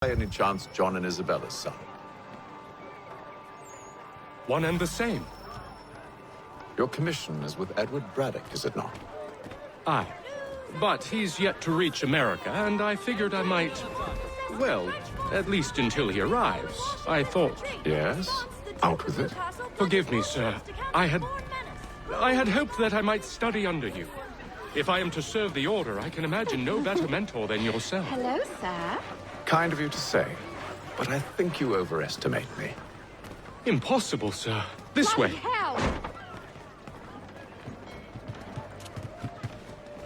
By any chance John and Isabella's son? One and the same. Your commission is with Edward Braddock, is it not? Aye. But he's yet to reach America, and I figured I might... Well, at least until he arrives, I thought. Yes? Out with it. Forgive me, sir. I had hoped that I might study under you. If I am to serve the Order, I can imagine no better mentor than yourself. Hello, sir. Kind of you to say, but I think you overestimate me. Impossible, sir. This way. Hell!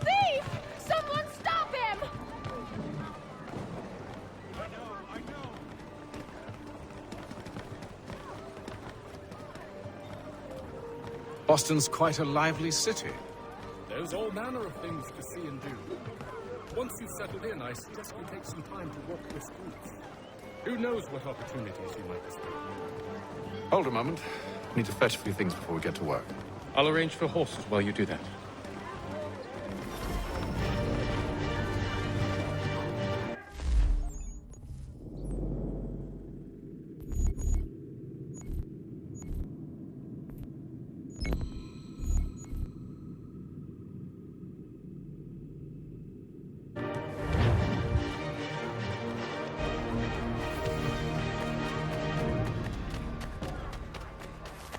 Thief! Someone stop him! Boston's quite a lively city. There's all manner of things to see and do. Once you've settled in, I suggest you take some time to walk the streets. Who knows what opportunities you might discover. Hold a moment. I need to fetch a few things before we get to work. I'll arrange for horses while you do that.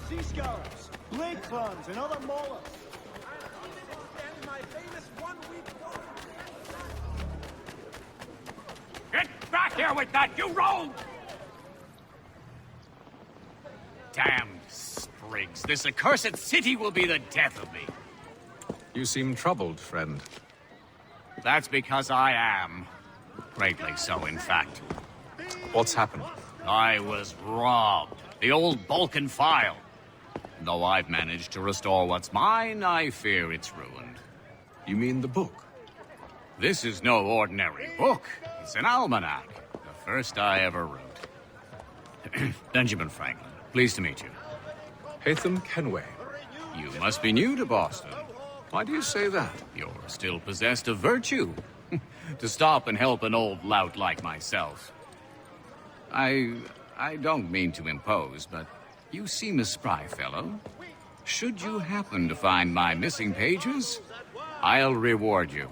Sea scarabs, blade clams, and other mollusks. Get back here with that, you rogue! Damn sprigs, this accursed city will be the death of me. You seem troubled, friend. That's because I am. Greatly so, in fact. What's happened? I was robbed. The old Balkan file. Though I've managed to restore what's mine, I fear it's ruined. You mean the book? This is no ordinary book. It's an almanac. The first I ever wrote. Benjamin Franklin, pleased to meet you. Hatham Kenway. You must be new to Boston. Why do you say that? You're still possessed of virtue. To stop and help an old lout like myself. I don't mean to impose, but you seem a spry fellow. Should you happen to find my missing pages, I'll reward you.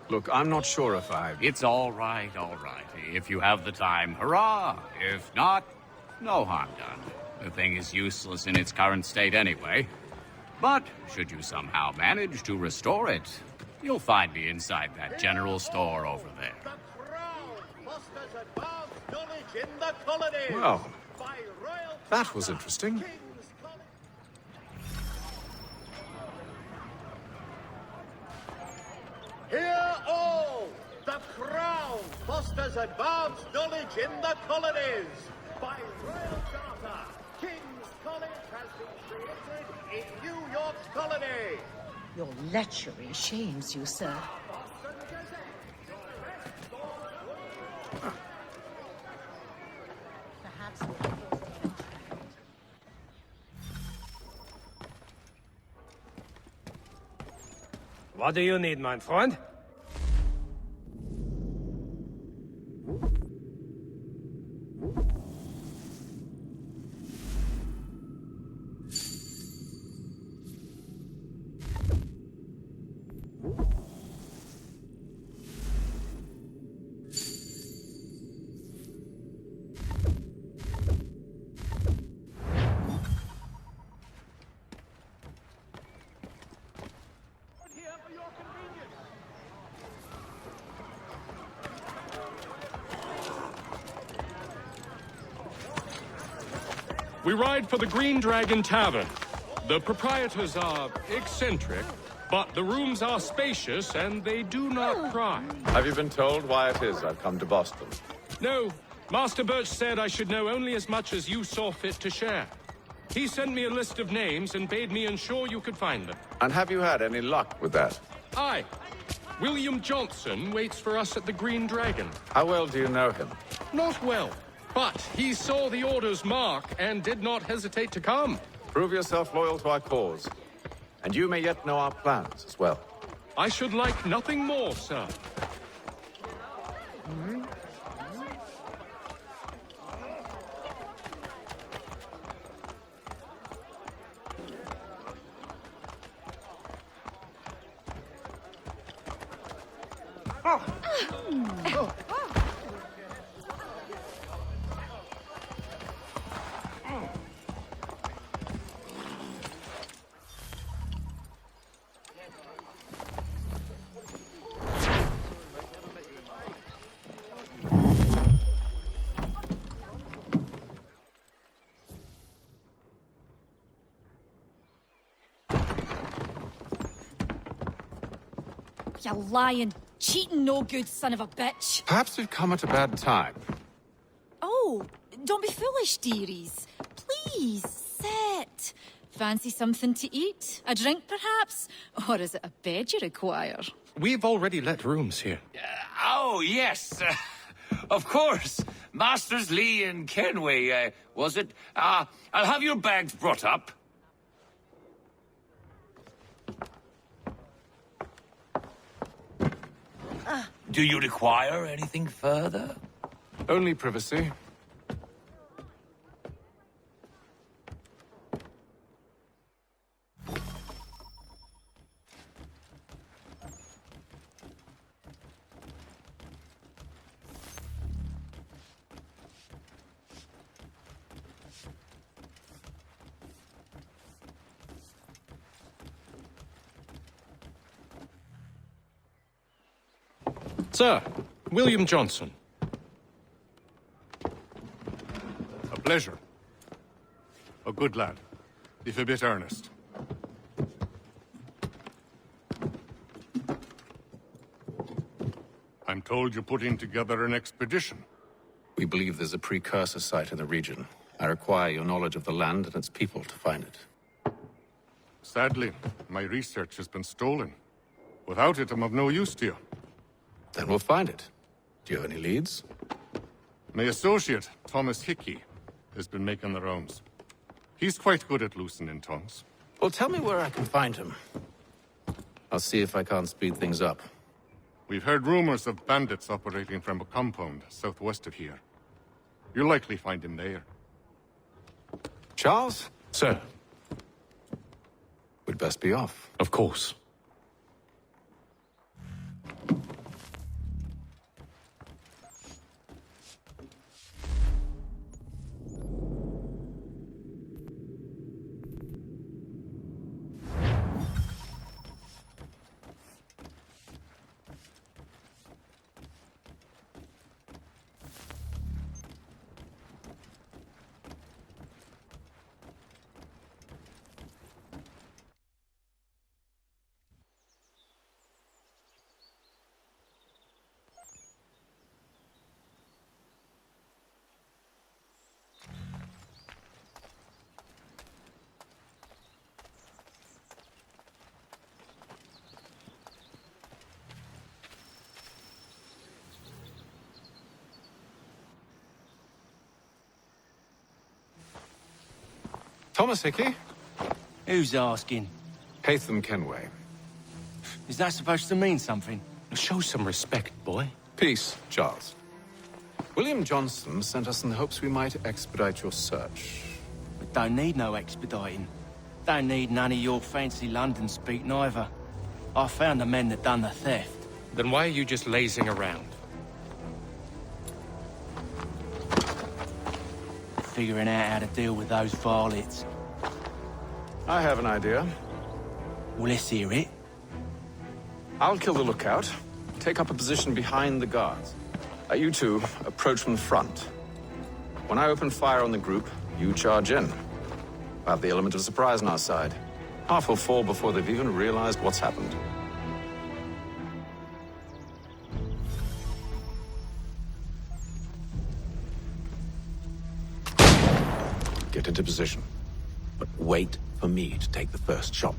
Look, I'm not sure if I... It's all right, all right. If you have the time, hurrah! If not, no harm done. The thing is useless in its current state anyway. But should you somehow manage to restore it, you'll find me inside that general store over there. Well, that was interesting. Hear all! The Crown fosters advanced knowledge in the colonies. By royal charter, King's College has been created in New York's colony. Your lechery shames you, sir. Perhaps we'll force a What do you need, my friend? We ride for the Green Dragon Tavern. The proprietors are eccentric, but the rooms are spacious and they do not pry. Have you been told why it is I've come to Boston? No, Master Birch said I should know only as much as you saw fit to share. He sent me a list of names and bade me ensure you could find them. And have you had any luck with that? Aye. William Johnson waits for us at the Green Dragon. How well do you know him? Not well, but he saw the Order's mark and did not hesitate to come. Prove yourself loyal to our cause. And you may yet know our plans as well. I should like nothing more, sir. You lying, cheating, no good son of a bitch. Perhaps we've come at a bad time. Oh, don't be foolish, dearies. Please, sit. Fancy something to eat? A drink, perhaps? Or is it a bed you require? We've already let rooms here. Oh, yes. Of course. Masters Lee and Kenway, was it? I'll have your bags brought up. Do you require anything further? Only privacy. Sir, William Johnson. A pleasure. A good lad, if a bit earnest. I'm told you're putting together an expedition. We believe there's a precursor site in the region. I require your knowledge of the land and its people to find it. Sadly, my research has been stolen. Without it, I'm of no use to you. Then we'll find it. Do you have any leads? My associate, Thomas Hickey, has been making the rounds. He's quite good at loosening tongues. Well, tell me where I can find him. I'll see if I can't speed things up. We've heard rumors of bandits operating from a compound southwest of here. You'll likely find him there. Charles? Sir, We'd best be off. of course. Thomas Hickey? Who's asking? Haytham Kenway. Is that supposed to mean something? Show some respect, boy. Peace, Charles. William Johnson sent us in the hopes we might expedite your search. We don't need no expediting. Don't need none of your fancy London speak neither. I found the men that done the theft. Then why are you just lazing around? Figuring out how to deal with those varlets. I have an idea. Well, let's hear it. I'll kill the lookout, take up a position behind the guards. You two approach from the front. When I open fire on the group, you charge in. We'll have the element of surprise on our side. Half will fall before they've even realized what's happened. Get into position, but wait for me to take the first shot.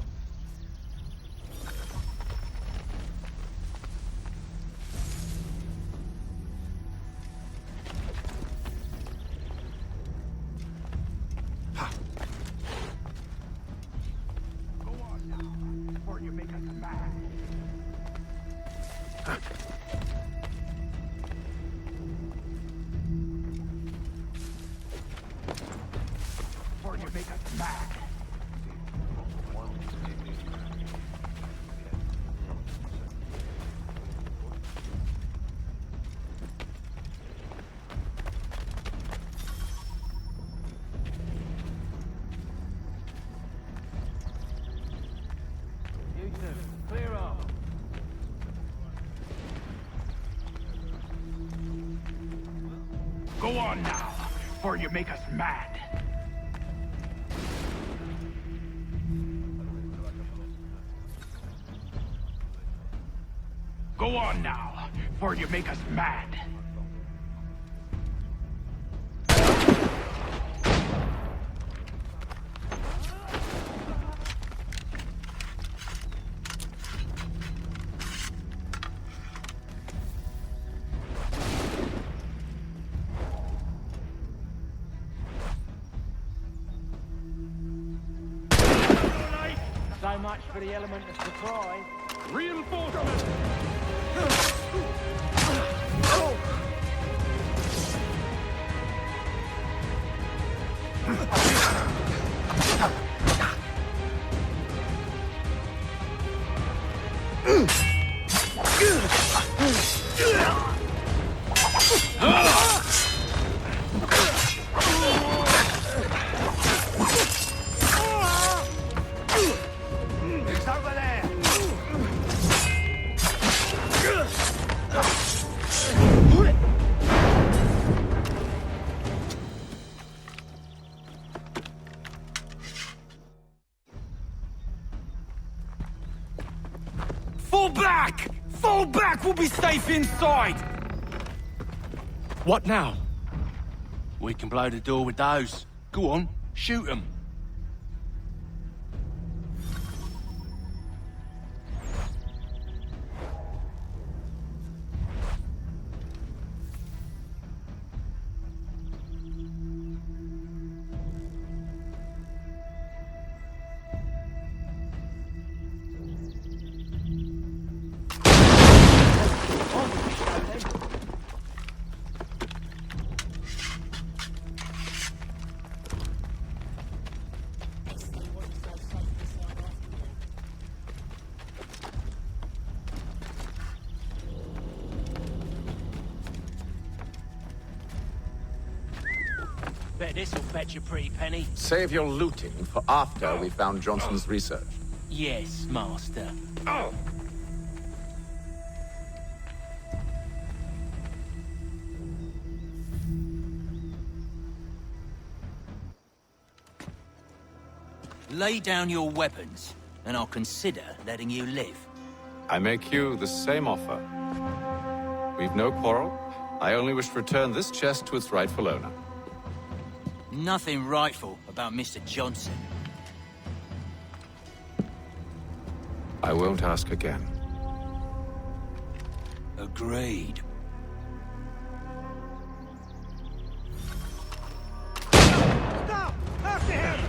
Go on now, or you make us mad. Go on now, or you make us mad. So much for the element of surprise. Reinforcement! It's over there! Fall back! Fall back! We'll be safe inside! What now? We can blow the door with those. Go on, shoot them. Bet this'll fetch a pretty penny. Save your looting for after we found Johnson's research. Yes, master. Oh! Lay down your weapons, and I'll consider letting you live. I make you the same offer. We've no quarrel. I only wish to return this chest to its rightful owner. Nothing rightful about Mr. Johnson. I won't ask again. Agreed. Stop! After him!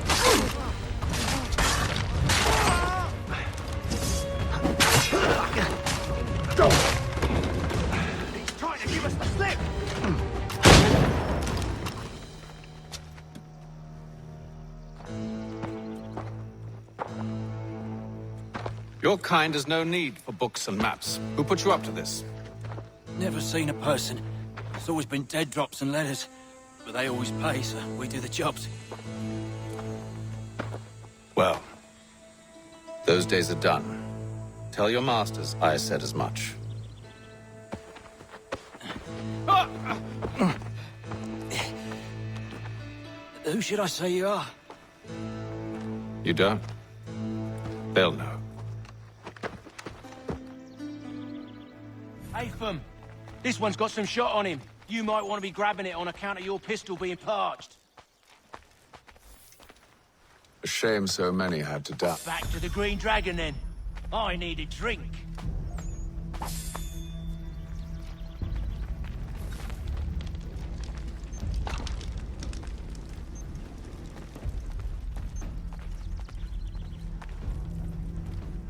He's trying to give us the slip! Your kind has no need for books and maps. Who put you up to this? Never seen a person. It's always been dead drops and letters. But they always pay, so we do the jobs. Well, those days are done. Tell your masters I said as much. Who should I say you are? You don't? They'll know. AVerM, this one's got some shot on him. You might want to be grabbing it on account of your pistol being parched. A shame so many had to die. Back to the Green Dragon, then. I need a drink.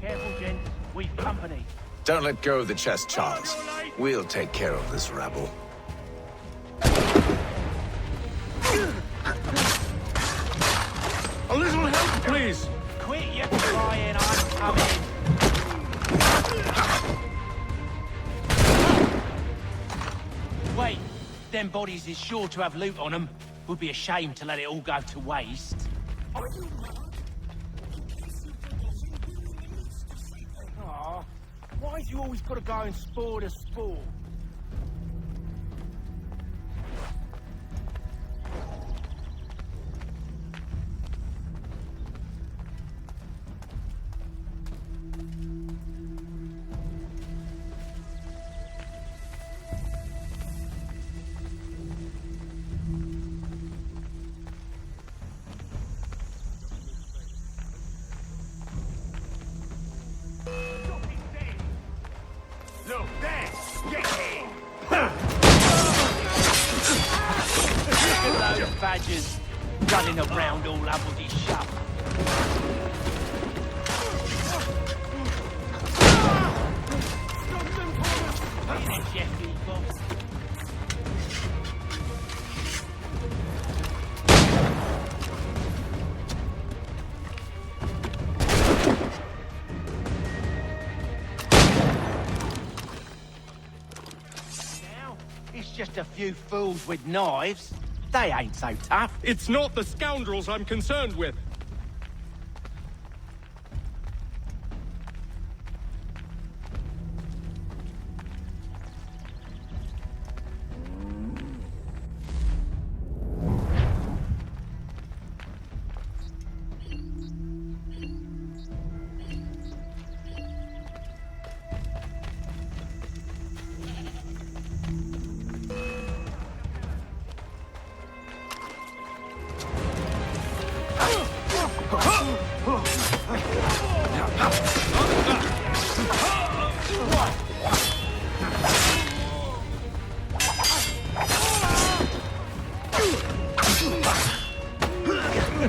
Careful, gents. We've company. Don't let go of the chest, Charles. We'll take care of this rabble. A little help, please! Quit your crying, I'm coming. Wait, them bodies is sure to have loot on them. Would be a shame to let it all go to waste. Aw, why's you always got to go and spoil the sport? badgers running around all uppity shop. It's just a few fools with knives. They ain't so tough. It's not the scoundrels I'm concerned with.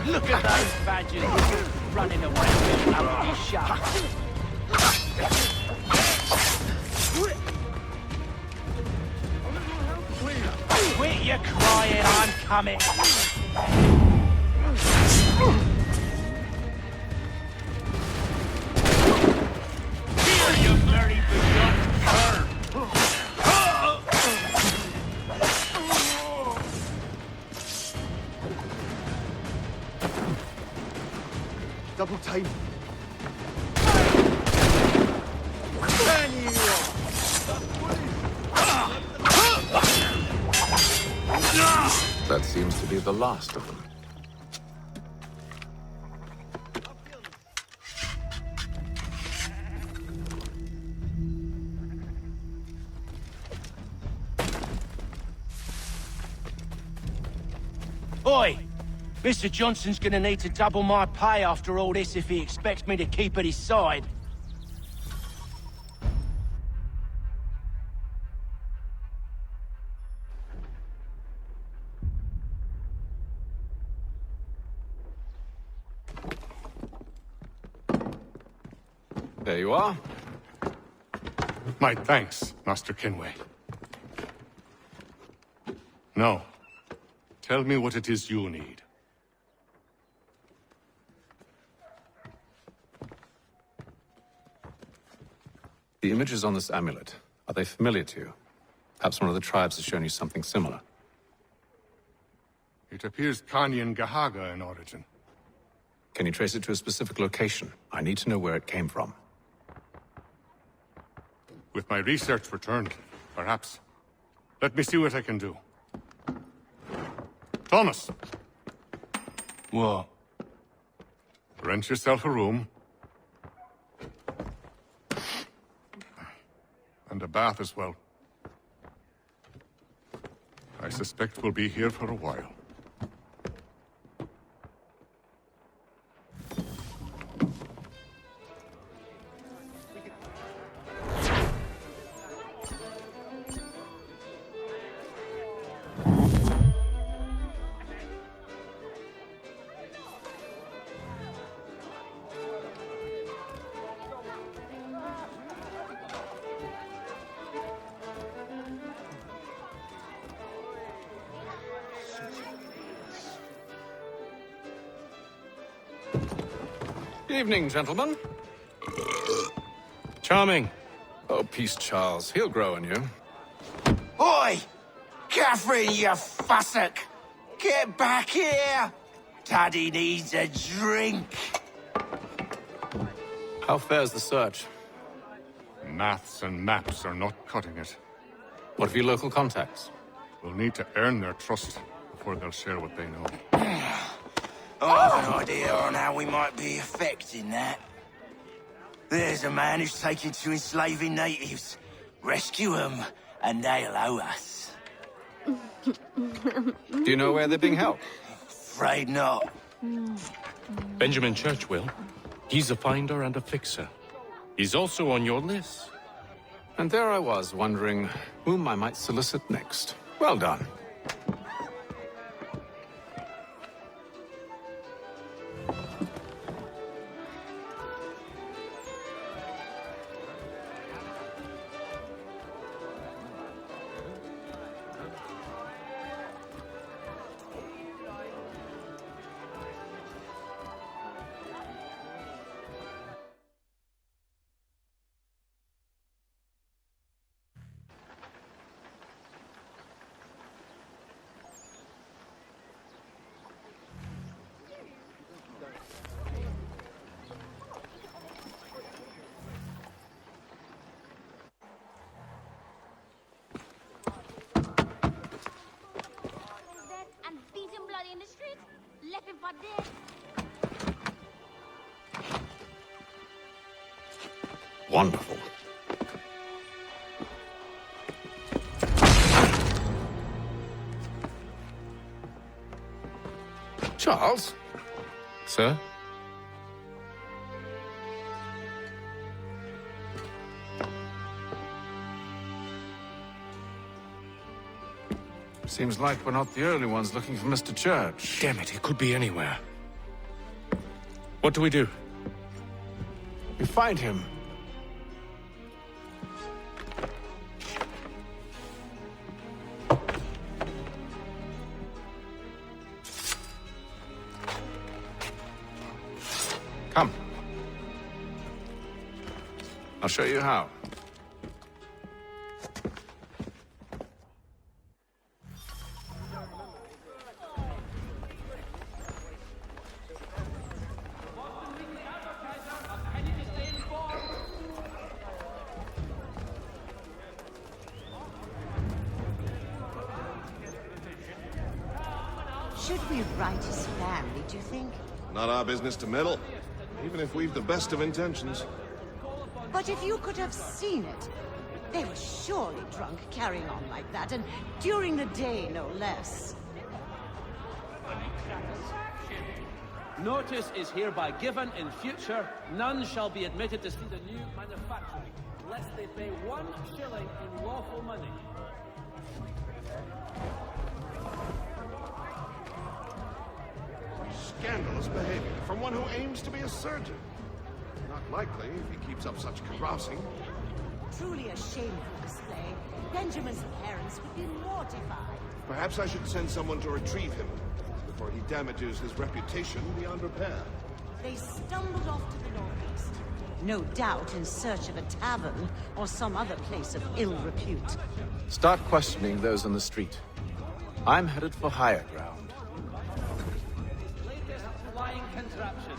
Look at those badgers running around all uppity shop. Quit your crying, I'm coming. Here, you bloody begotten cur! Double time. That seems to be the last of them. Oi! Mr. Johnson's gonna need to double my pay after all this if he expects me to keep at his side. There you are. My thanks, Master Kenway. Now, tell me what it is you need. The images on this amulet, are they familiar to you? Perhaps one of the tribes has shown you something similar. It appears Kanyan Gahaga in origin. Can you trace it to a specific location? I need to know where it came from. With my research returned, perhaps. Let me see what I can do. Thomas! What? Rent yourself a room. And a bath as well. I suspect we'll be here for a while. Evening, gentlemen. Charming. Oh, peace, Charles. He'll grow on you. Oi! Catherine, you fussock! Get back here! Daddy needs a drink! How fares the search? Maths and maps are not cutting it. What of your local contacts? We'll need to earn their trust before they'll share what they know. I have an idea on how we might be affecting that. There's a man who's taken to enslaving natives. Rescue them, and they'll owe us. Do you know where they're being held? Afraid not. Benjamin Churchwill. He's a finder and a fixer. He's also on your list. And there I was, wondering whom I might solicit next. Well done. left him for dead. Wonderful. Charles? Sir? Seems like we're not the only ones looking for Mr. Church. Damn it, he could be anywhere. What do we do? We find him. Come. I'll show you how. Should we write his family, do you think? Not our business to meddle, even if we've the best of intentions. But if you could have seen it, they were surely drunk carrying on like that, and during the day, no less. Notice is hereby given in future, none shall be admitted to see the new manufacturing, lest they pay 1 shilling in lawful money. Scandalous behavior from one who aims to be a surgeon. Not likely if he keeps up such carousing. Truly a shameful display. Benjamin's parents would be mortified. Perhaps I should send someone to retrieve him before he damages his reputation beyond repair. They stumbled off to the northeast. No doubt in search of a tavern or some other place of ill repute. Start questioning those on the street. I'm headed for higher ground. Latest flying contraption.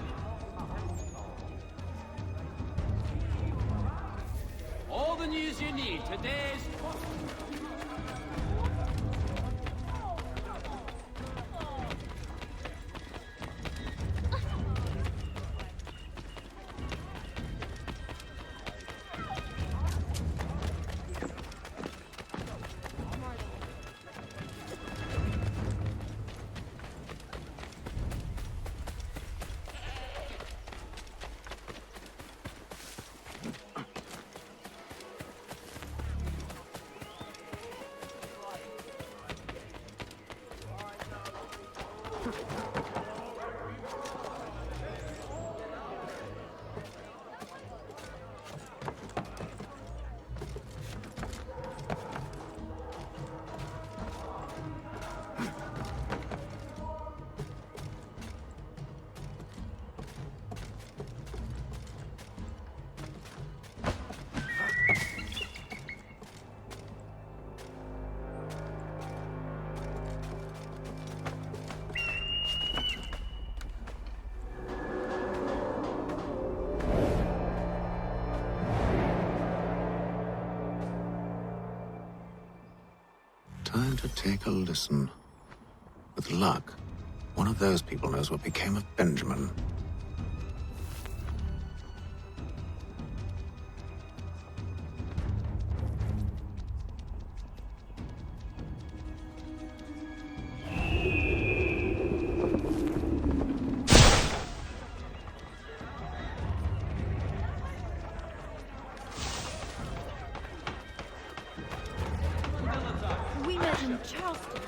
All the news you need. Today's... Time to take a listen. With luck, one of those people knows what became of Benjamin. We met in Charleston.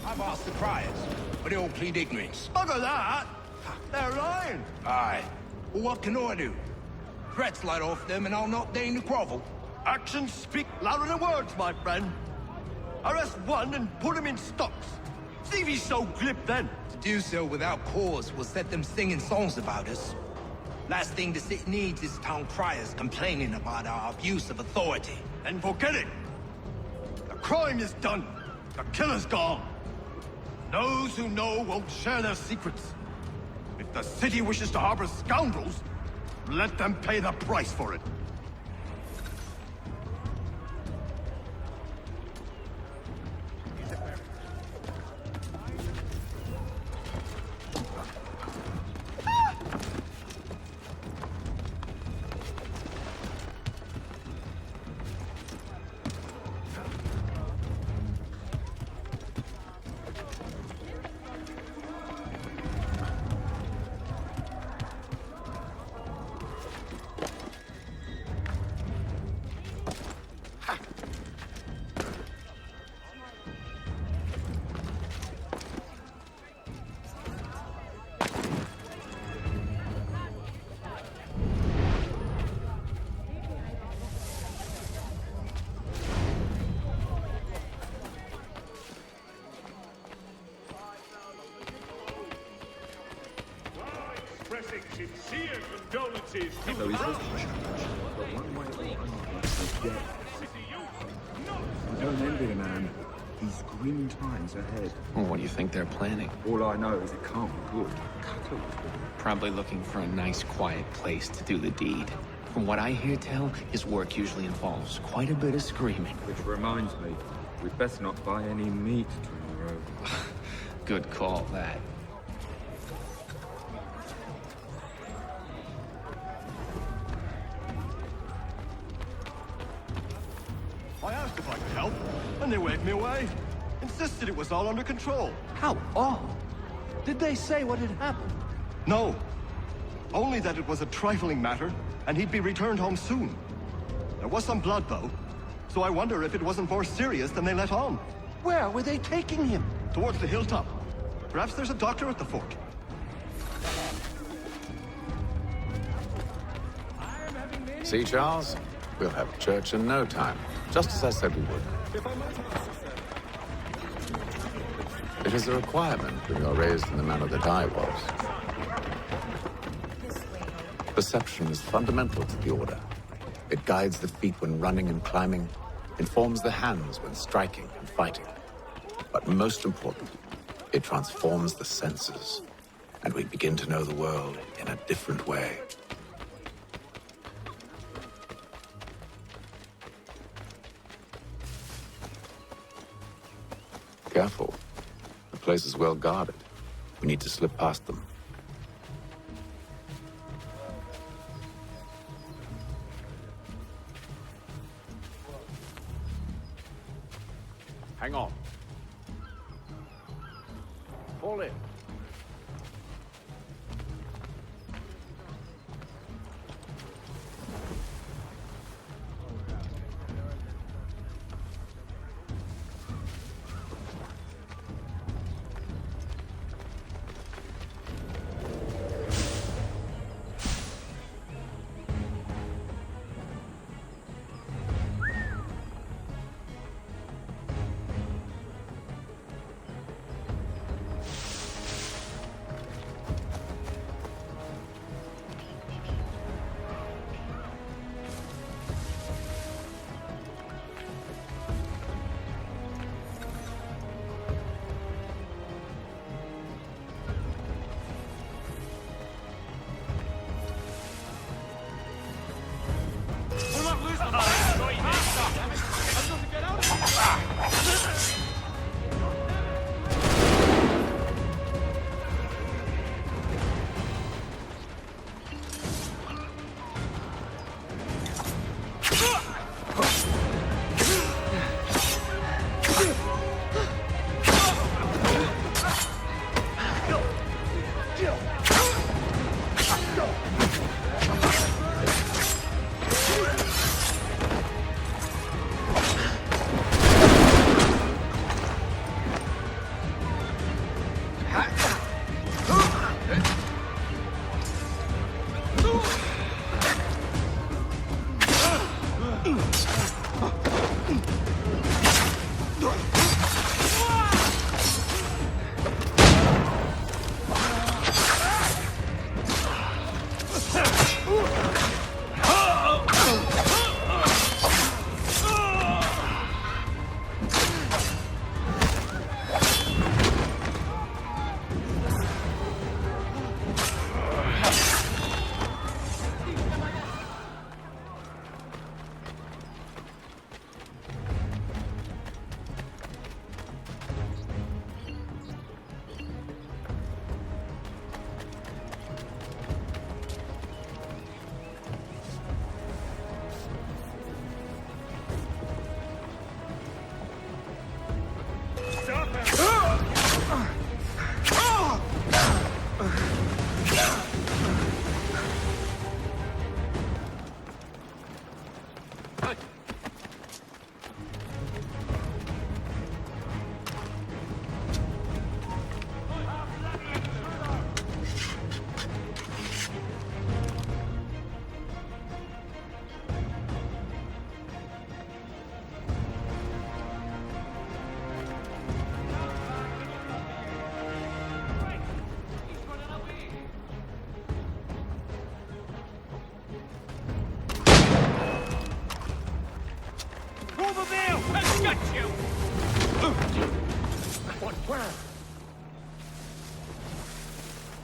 I've asked the criers, but they all plead ignorance. Look at that! They're lying! Aye. Well, what can I do? Threats light off them and I'll not deign to grovel. Actions speak louder than words, my friend. Arrest one and put him in stocks. See if he's so glib then. To do so without cause will set them singing songs about us. Last thing the city needs is town criers complaining about our abuse of authority. And forget it. The crime is done. The killer's gone. Those who know won't share their secrets. If the city wishes to harbor scoundrels, let them pay the price for it. Expressing sincere condolences to So he's hush, but one way or another, he's dead. I don't envy the man. He's grim times ahead. Well, what do you think they're planning? All I know is it can't be good. Cutter was good. Probably looking for a nice, quiet place to do the deed. From what I hear tell, his work usually involves quite a bit of screaming. Which reminds me, we'd best not buy any meat tomorrow. Good call, that. I asked if I could help, and they waved me away. Insisted it was all under control. How odd. Did they say what had happened? No. Only that it was a trifling matter, and he'd be returned home soon. There was some blood, though, so I wonder if it wasn't more serious than they let on. Where were they taking him? Towards the hilltop. Perhaps there's a doctor at the fort. See, Charles? We'll have church in no time, just as I said we would. It is a requirement when you're raised in the manner that I was. Perception is fundamental to the Order. It guides the feet when running and climbing, informs the hands when striking and fighting. But most important, it transforms the senses, and we begin to know the world in a different way. Careful. The place is well guarded. We need to slip past them. Hang on. Fall in.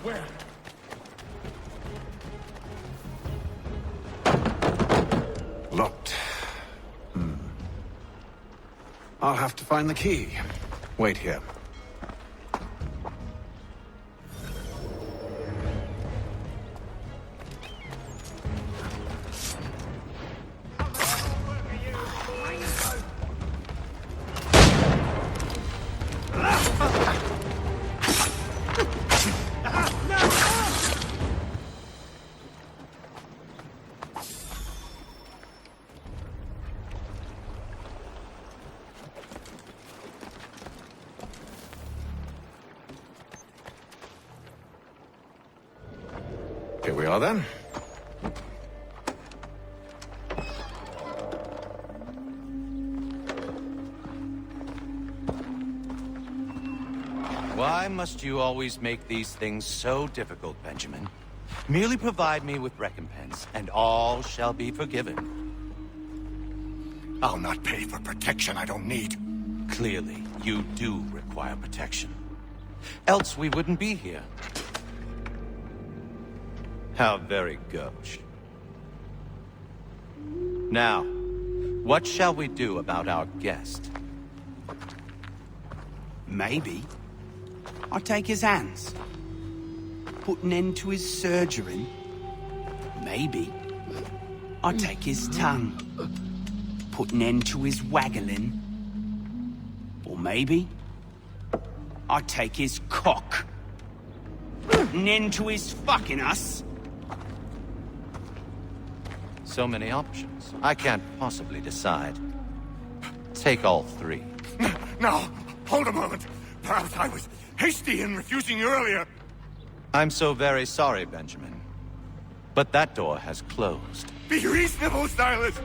Where? Locked. I'll have to find the key. Wait here. Here we are, then. Why must you always make these things so difficult, Benjamin? Merely provide me with recompense, and all shall be forgiven. I'll not pay for protection I don't need. Clearly, you do require protection. Else we wouldn't be here. How very gauche. Now, what shall we do about our guest? Maybe I'll take his hands. Put an end to his surgery. Maybe I'll take his tongue. Put an end to his waggling. Or maybe I'll take his cock. Put an end to his fucking us. So many options. I can't possibly decide. Take all three. No, hold a moment. Perhaps I was hasty in refusing you earlier. I'm so very sorry, Benjamin. But that door has closed. Be reasonable, Silas.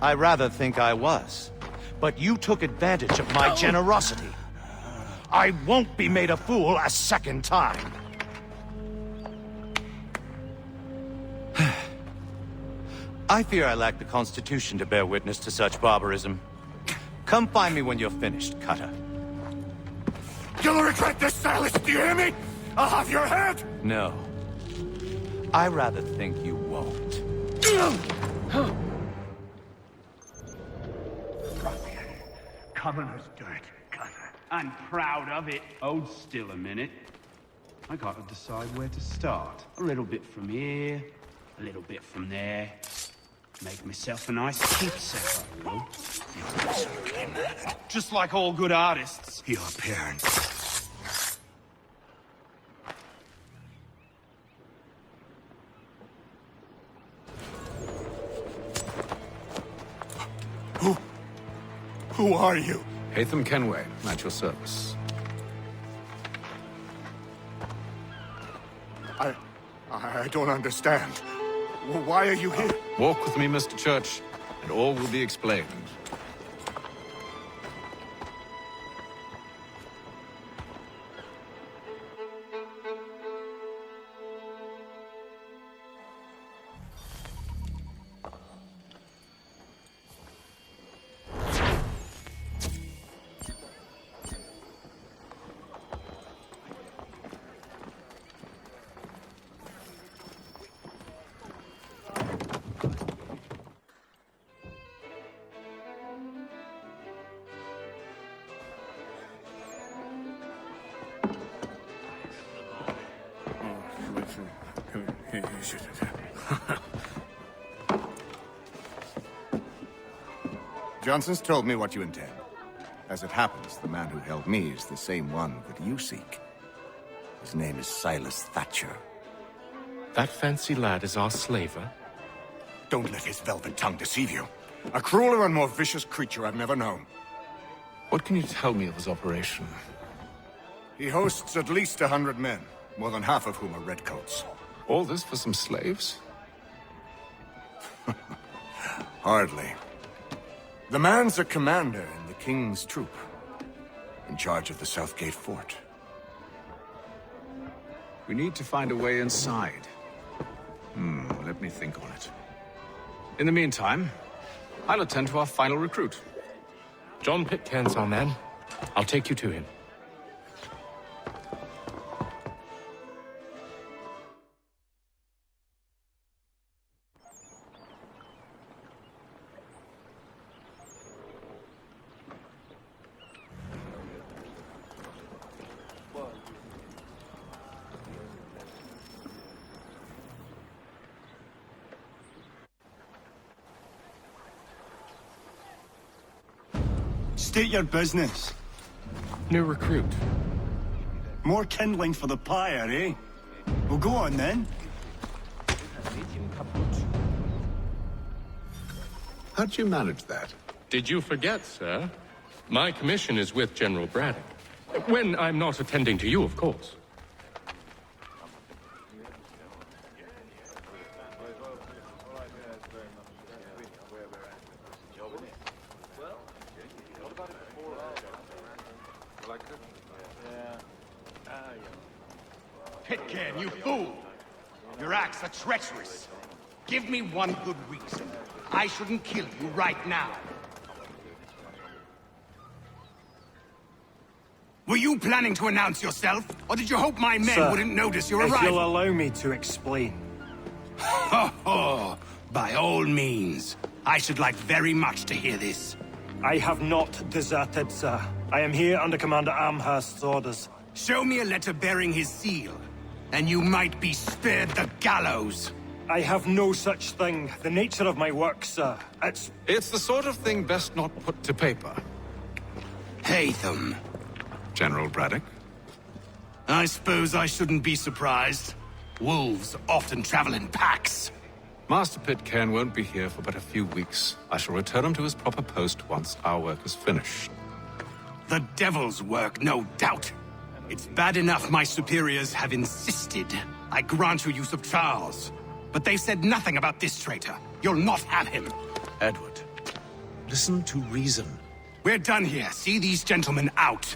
I rather think I was. But you took advantage of my generosity. I won't be made a fool a second time. I fear I lack the constitution to bear witness to such barbarism. Come find me when you're finished, Cutter. You'll regret this, Silas, do you hear me? I'll have your head! No. I rather think you won't. Commoner's dirt, Cutter. I'm proud of it. Hold still a minute. I gotta decide where to start. A little bit from here, a little bit from there. Make myself a nice keepsake, I will. You're absolutely mad. Just like all good artists. Your parents. Who are you? Hatham Kenway, at your service. I don't understand. Why are you here? Walk with me, Mr. Church, and all will be explained. Johnson's told me what you intend. As it happens, the man who held me is the same one that you seek. His name is Silas Thatcher. That fancy lad is our slaver? Don't let his velvet tongue deceive you. A crueler and more vicious creature I've never known. What can you tell me of his operation? He hosts at least 100 men, more than half of whom are redcoats. All this for some slaves? Hardly. The man's a commander in the King's troop, in charge of the Southgate Fort. We need to find a way inside. Let me think on it. In the meantime, I'll attend to our final recruit. John Pitcairn's our man. I'll take you to him. State your business. New recruit. More kindling for the pyre, eh? Well, go on then. How'd you manage that? Did you forget, sir? My commission is with General Braddock. When I'm not attending to you, of course. Pitcairn, you fool! Your acts are treacherous. Give me one good reason. I shouldn't kill you right now. Were you planning to announce yourself? Or did you hope my men wouldn't notice your arrival? If you'll allow me to explain. Ho ho! By all means. I should like very much to hear this. I have not deserted, sir. I am here under Commander Amherst's orders. Show me a letter bearing his seal, and you might be spared the gallows. I have no such thing. The nature of my work, sir. It's the sort of thing best not put to paper. Hatham. General Braddock? I suppose I shouldn't be surprised. Wolves often travel in packs. Master Pitcairn won't be here for but a few weeks. I shall return him to his proper post once our work is finished. The devil's work, no doubt. It's bad enough my superiors have insisted I grant you use of Charles. But they've said nothing about this traitor. You'll not have him. Edward, listen to reason. We're done here. See these gentlemen out.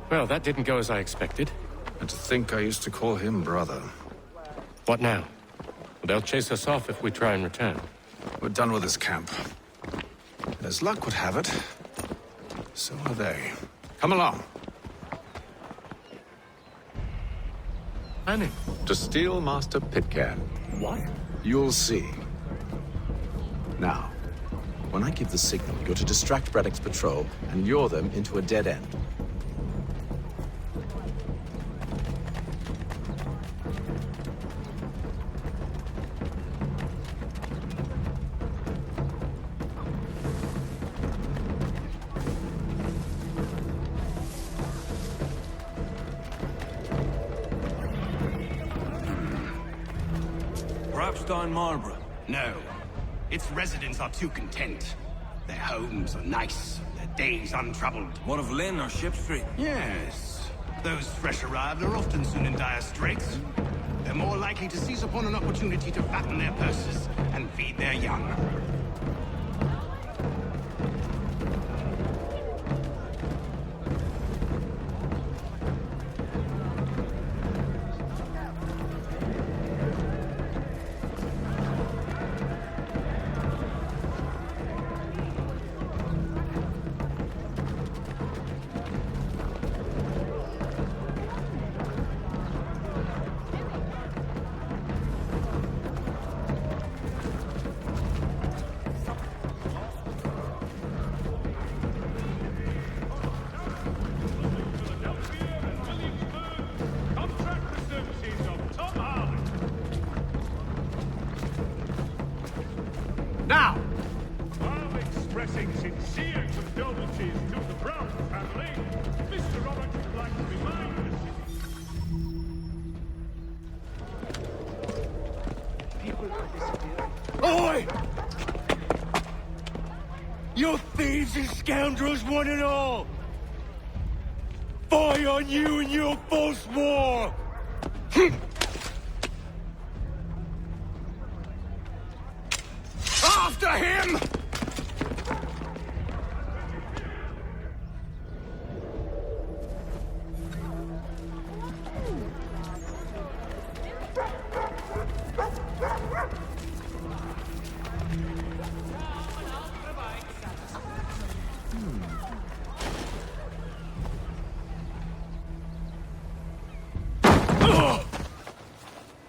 Well, that didn't go as I expected. And to think I used to call him brother. What now? They'll chase us off if we try and return. We're done with this camp. And as luck would have it, so are they. Come along. Planning? To steal Master Pitcairn. What? You'll see. Now, when I give the signal, you're to distract Braddock's patrol and lure them into a dead end. Marlborough? No. Its residents are too content. Their homes are nice, their days untroubled. What of Lynn or Ship Street? Yes. Those fresh arrived are often soon in dire straits. They're more likely to seize upon an opportunity to fatten their purses and feed their young. Now! While expressing sincere condolences to the Brown family, Mr. Robert would like to remind the Oi! You thieves and scoundrels, one and all! Fie on you and your false war! After him!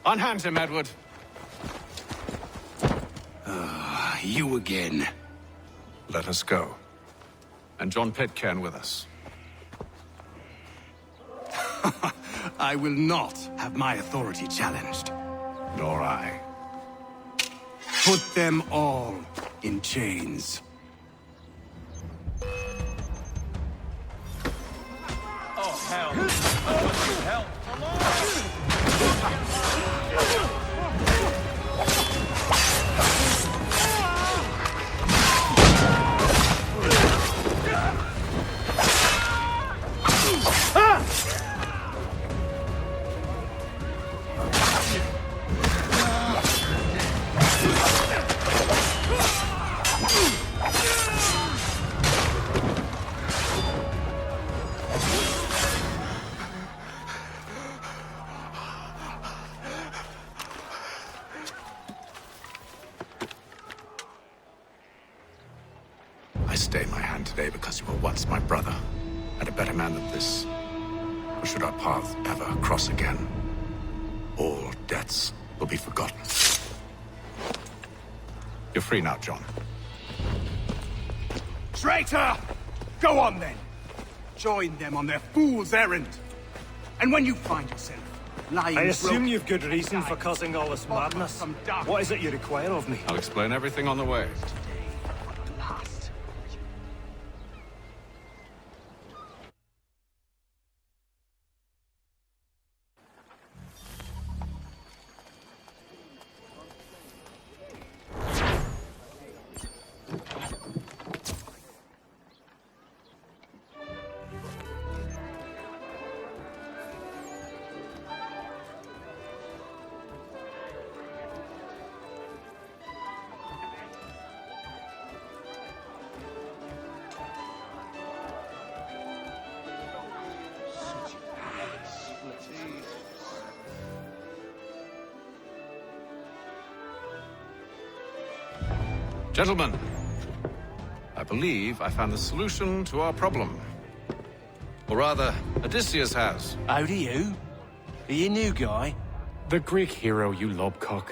Unhand him, Edward. You again. Let us go. and John Pitcairn with us. I will not have my authority challenged. Nor I. Put them all in chains. Oh, hell. Oh, hell. I stay my hand today because you were once my brother, and a better man than this. Or should our paths ever cross again, all debts will be forgotten. You're free now, John. Traitor! Go on then. Join them on their fool's errand. And when you find yourself lying... I assume you've good reason for causing all this madness. What is it you require of me? I'll explain everything on the way. Gentlemen, I believe I found the solution to our problem. Or rather, Odysseus has. How do you? Are you a new guy? The Greek hero, you lobcock.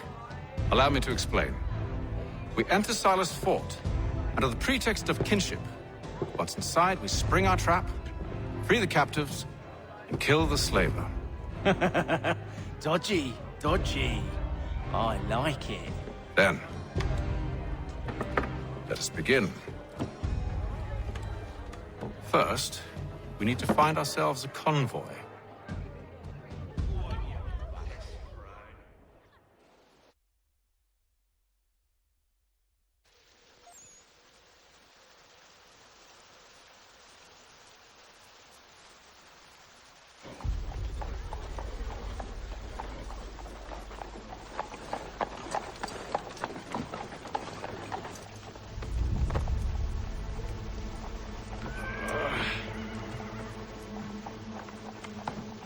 Allow me to explain. We enter Silas' fort, under the pretext of kinship. Once inside, we spring our trap, free the captives, and kill the slaver. Dodgy, dodgy. I like it. Then, let us begin. First, we need to find ourselves a convoy.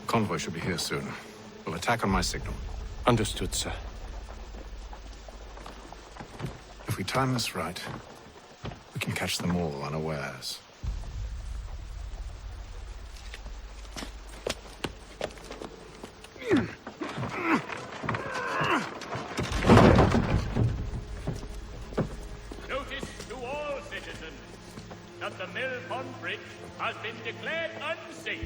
Convoy should be here soon. We'll attack on my signal. Understood, sir. If we time this right, we can catch them all unawares. Notice to all citizens that the Mill Pond Bridge has been declared unsafe.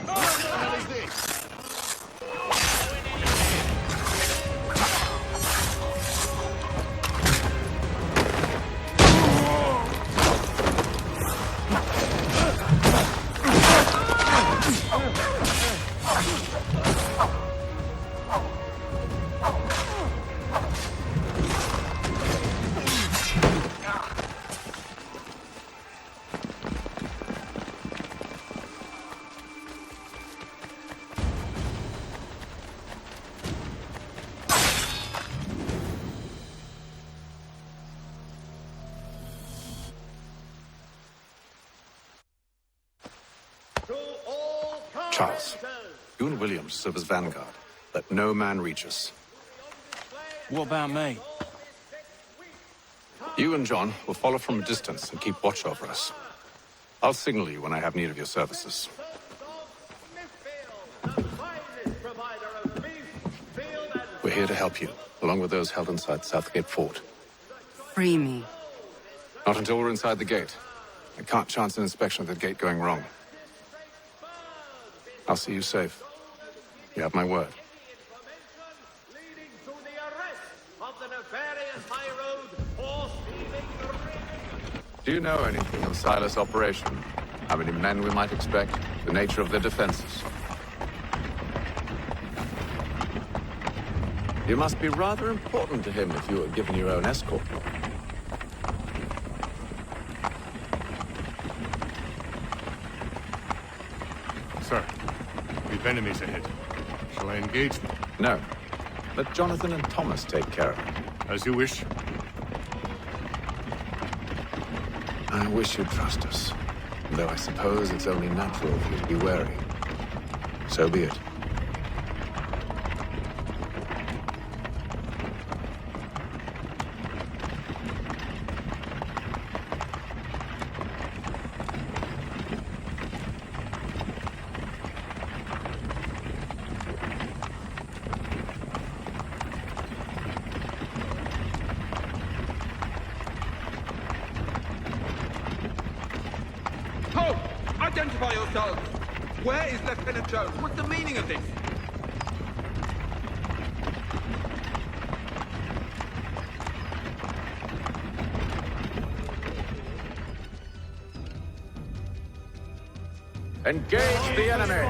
What the hell is this? Charles, you and Williams serve as vanguard. Let no man reach us. What about me? You and John will follow from a distance and keep watch over us. I'll signal you when I have need of your services. We're here to help you, along with those held inside Southgate Fort. Free me. Not until we're inside the gate. I can't chance an inspection of the gate going wrong. I'll see you safe. You have my word. Do you know anything of Silas' operation? How many men we might expect? The nature of their defenses? You must be rather important to him if you were given your own escort. Sir, we've enemies ahead. Shall I engage them? No. Let Jonathan and Thomas take care of it. As you wish. I wish you'd trust us. Though I suppose it's only natural for you to be wary. So be it. Halt! Identify yourselves! Where is Lieutenant Jones? What's the meaning of this? Engage the enemy!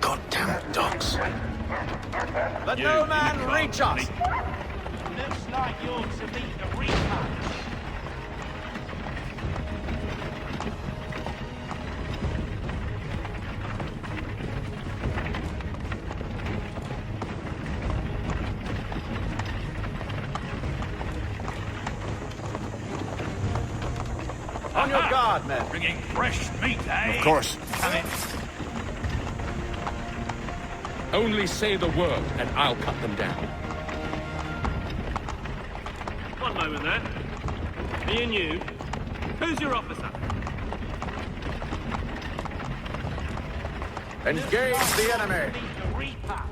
Goddamn dogs. Let no man reach us! Looks like you're to meet the Reaper. On your guard, men. Bringing fresh meat, eh? Of course. Come in. Only say the word, and I'll cut them down. One moment there. Me and you. Who's your officer? Engage the enemy! The Reaper.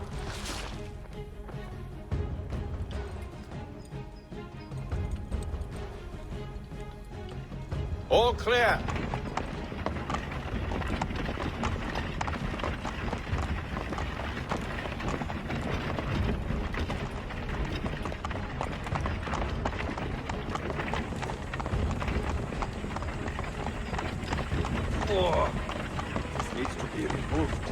All clear. Oh, this needs to be removed.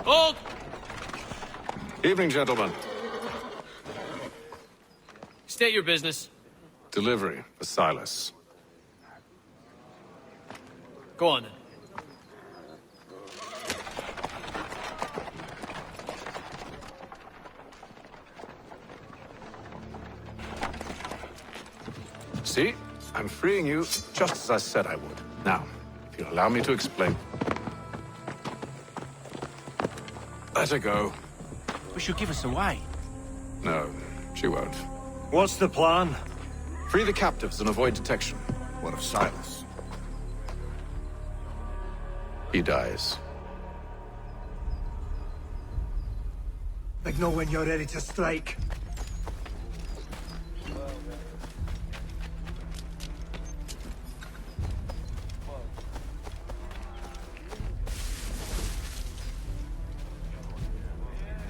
Hold! Evening, gentlemen. State your business. Delivery for Silas. Go on then. See? I'm freeing you just as I said I would. Now, if you'll allow me to explain. Let her go. But she'll give us away. No, she won't. What's the plan? Free the captives and avoid detection. What of Silas? He dies. They know when you're ready to strike.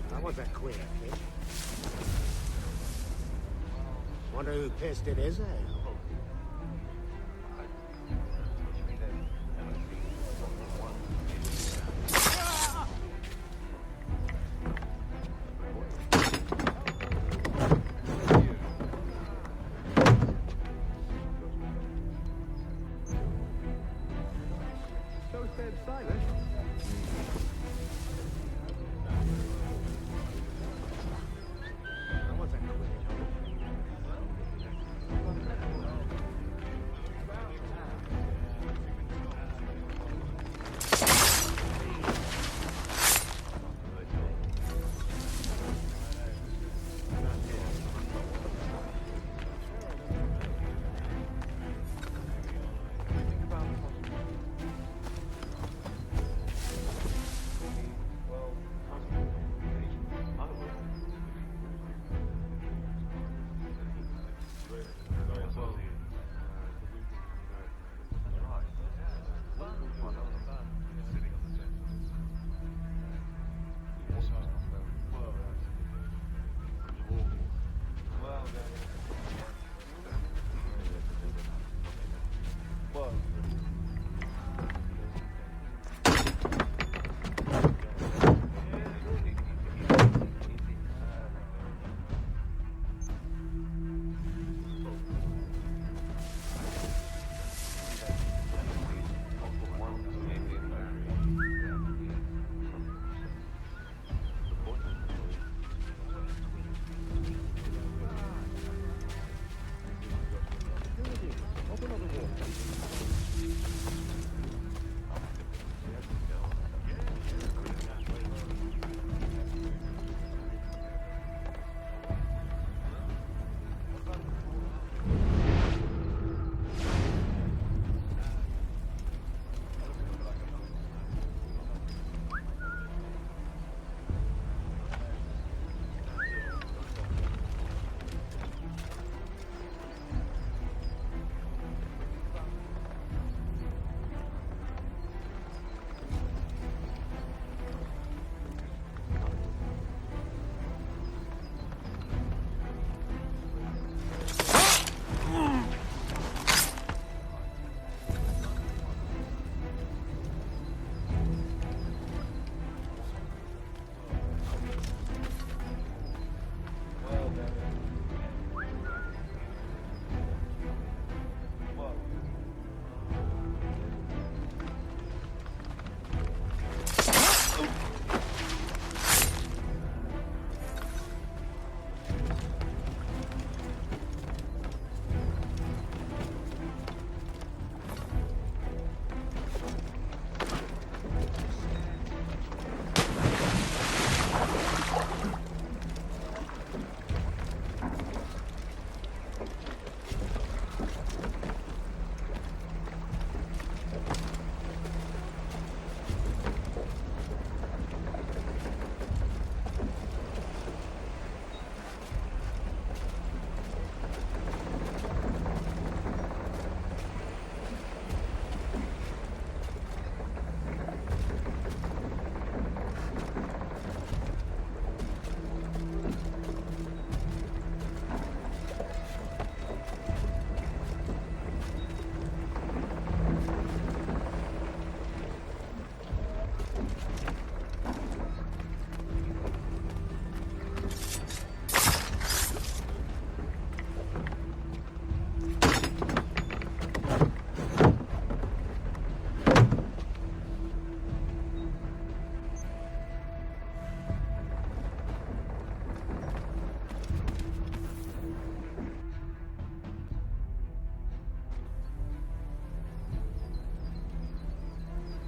That was a queer kid. Wonder who pissed in his ale.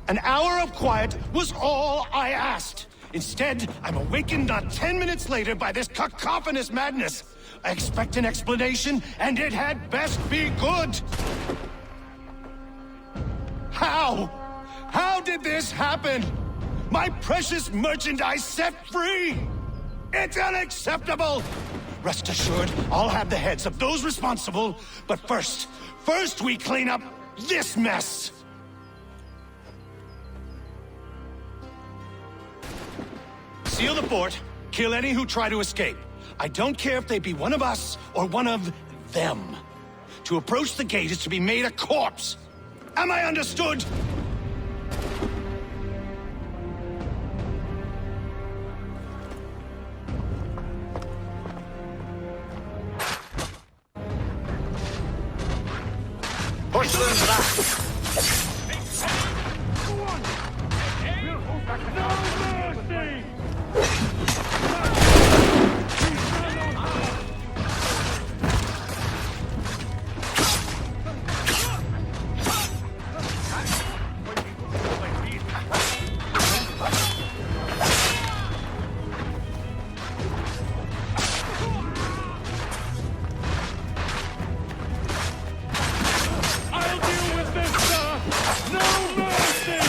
An hour of quiet was all I asked. Instead, I'm awakened not 10 minutes later by this cacophonous madness. I expect an explanation, and it had best be good. How? How did this happen? My precious merchandise set free! It's unacceptable! Rest assured, I'll have the heads of those responsible, but first we clean up this mess! Seal the fort, kill any who try to escape. I don't care if they be one of us or one of them. To approach the gate is to be made a corpse. Am I understood? Push them back! No mercy! I'll deal with this, sir! No mercy!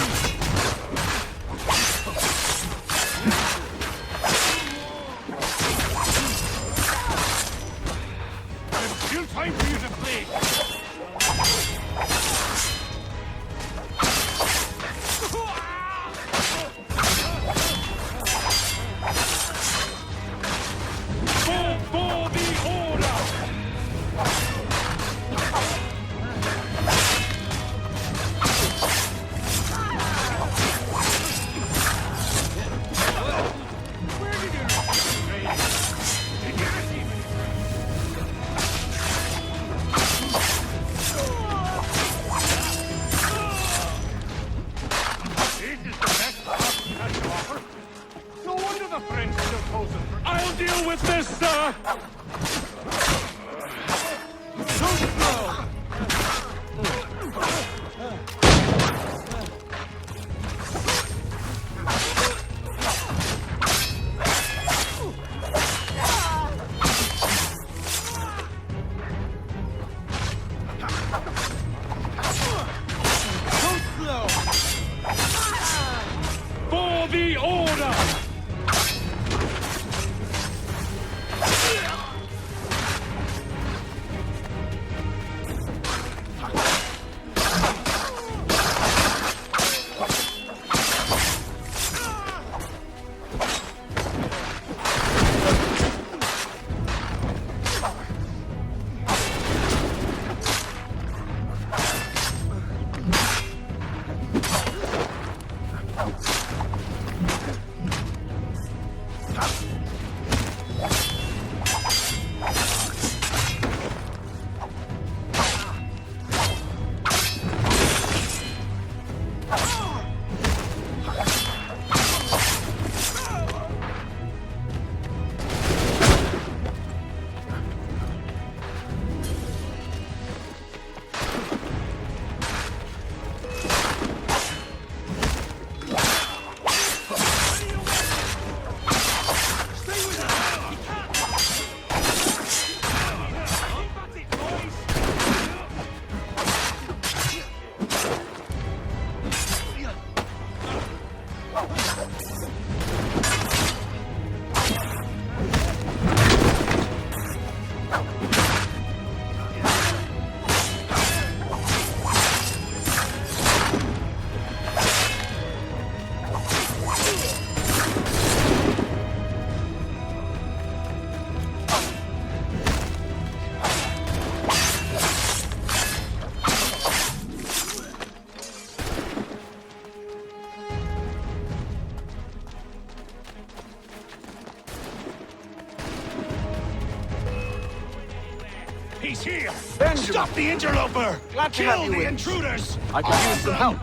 here! Benjamin. Stop the interloper! Glad to have Kill you the with me. intruders! I could use some help.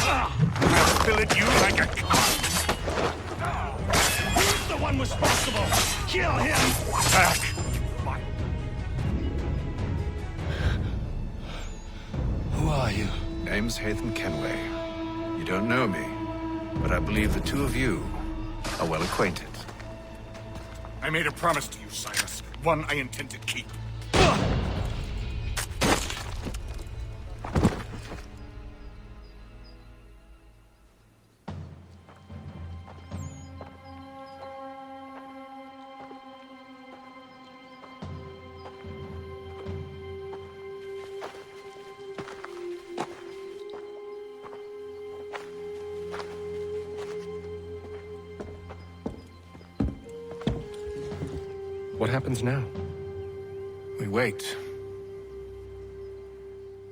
I'll fillet you like a cow! Who's the one responsible? Kill him! Back! Who are you? Name's Hatham Kenway. You don't know me, but I believe the two of you are well acquainted. I made a promise to you, Silas. One I intend to keep. What happens now? We wait.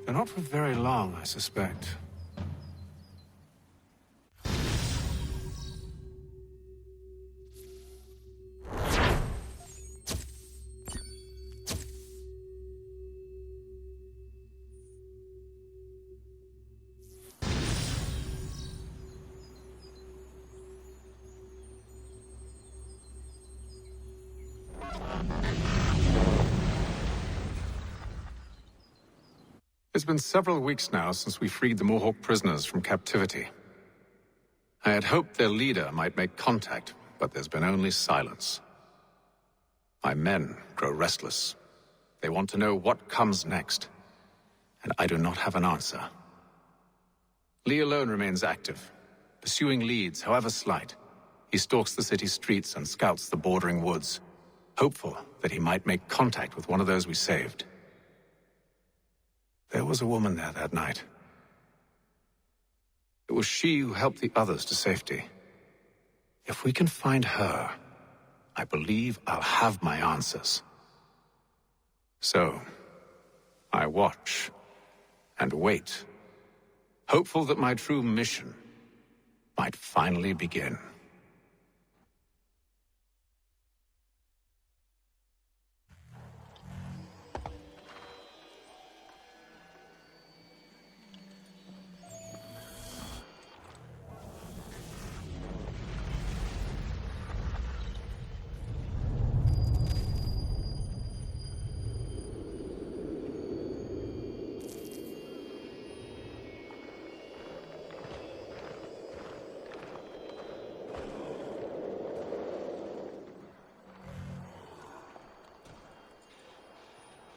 But not for very long, I suspect. It's been several weeks now since we freed the Mohawk prisoners from captivity. I had hoped their leader might make contact, but there's been only silence. My men grow restless. They want to know what comes next, and I do not have an answer. Lee alone remains active, pursuing leads, however slight. He stalks the city streets and scouts the bordering woods, hopeful that he might make contact with one of those we saved. There was a woman there that night. It was she who helped the others to safety. If we can find her, I believe I'll have my answers. So, I watch and wait, hopeful that my true mission might finally begin.